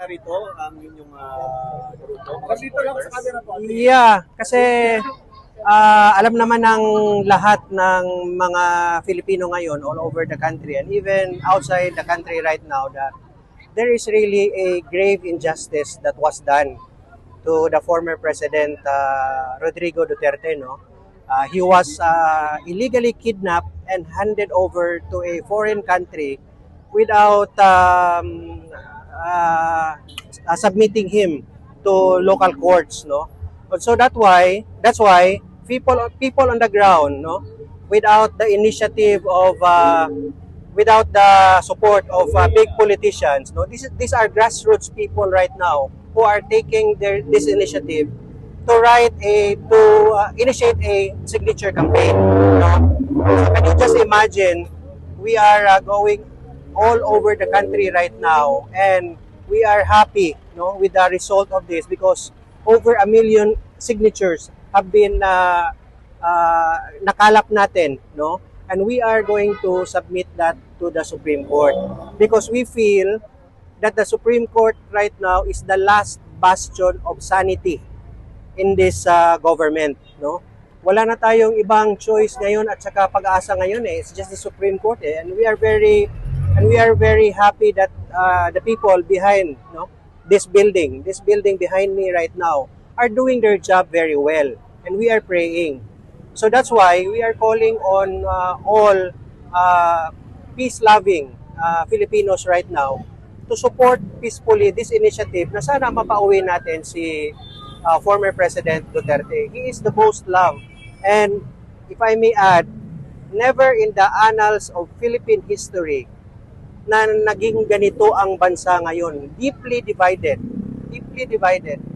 Rito ang inyong grupo, mga Dito lang sa supporters? camera po. Yeah, kasi alam naman ng lahat ng mga Filipino ngayon all over the country and even outside the country right now that there is really a grave injustice that was done to the former President Rodrigo Duterte. No, he was illegally kidnapped and handed over to a foreign country without submitting him to local courts. No, so that's why people on the ground, no, without the initiative of without the support of big politicians, no, these are grassroots people right now who are taking this initiative to initiate a signature campaign, no? So can you just imagine, we are going all over the country right now, and we are happy, no, with the result of this because over 1 million signatures have been nakalap natin, no? And we are going to submit that to the Supreme Court because we feel that the Supreme Court right now is the last bastion of sanity in this government, no? Wala na tayong ibang choice ngayon at saka pag-asa ngayon eh. It's just the Supreme Court eh. And we are very happy that the people behind, no, this building behind me right now are doing their job very well, and we are praying. So that's why we are calling on all peace-loving Filipinos right now to support peacefully this initiative na sana mapauwi natin si former President Duterte. He is the most loved, and if I may add, never in the annals of Philippine history na naging ganito ang bansa ngayon. Deeply divided,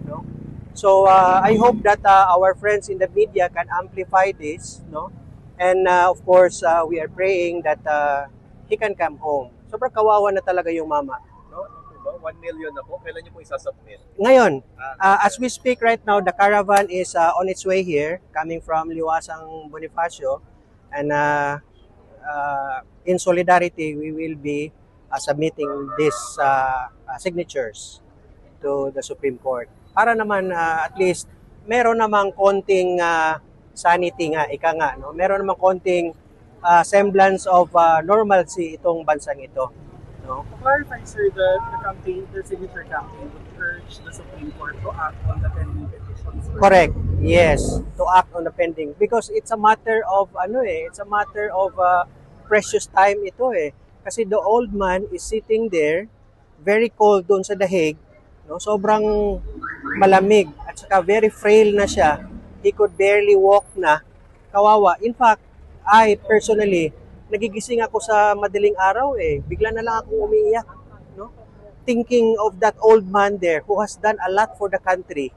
no? So I hope that our friends in the media can amplify this, no? And of course, we are praying that he can come home. Sobrang kawawa na talaga yung mama, no? 1 million na po. Kailan niyo po isasubmit? Ngayon, as we speak right now, the caravan is on its way here, coming from Liwasang Bonifacio, and in solidarity, we will be submitting these signatures to the Supreme Court. Para naman at least meron namang konting sanity nga, ika nga, no? Meron namang konting semblance of normalcy itong bansang ito, no? To clarify, sir, the signature campaign would urge the Supreme Court to act on the pending petitions. Correct. Yes, to act on the pending because it's a matter of precious time ito eh. Kasi the old man is sitting there, very cold doon sa dahig, no? Sobrang malamig at saka very frail na siya. He could barely walk na. Kawawa. In fact, I personally, nagigising ako sa madaling araw eh. Bigla na lang akong umiiyak, no? Thinking of that old man there who has done a lot for the country.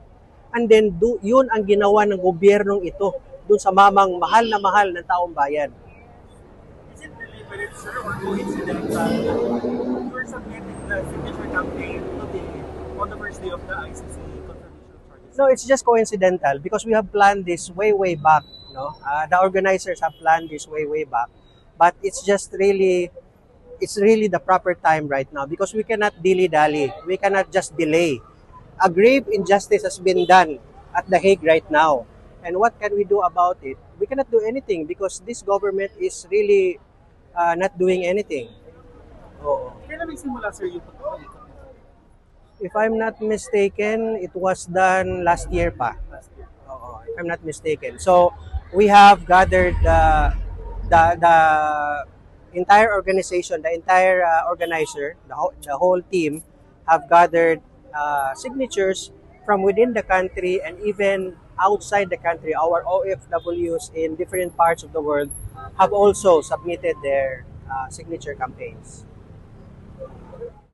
And then yun ang ginawa ng gobyernong ito dun sa mamang mahal na mahal ng taong bayan. Is it deliberate, sir, or coincidental you're submitting the signature campaign today on the first day of the ICC confirmation of charges? No, it's just coincidental because we have planned this way back. No, the organizers have planned this way back, but it's really the proper time right now because we cannot dilly-dally. We cannot just delay. A grave injustice has been done at The Hague right now, and what can we do about it? We cannot do anything because this government is really not doing anything. Oo. Kailan may simula, sir, yung pagpapalikot? If I'm not mistaken, it was done last year pa. Last year. Oo, if I'm not mistaken. So, we have gathered the entire organization, the entire organizer, the whole team have gathered signatures from within the country and even outside the country. Our OFWs in different parts of the world have also submitted their signature campaigns.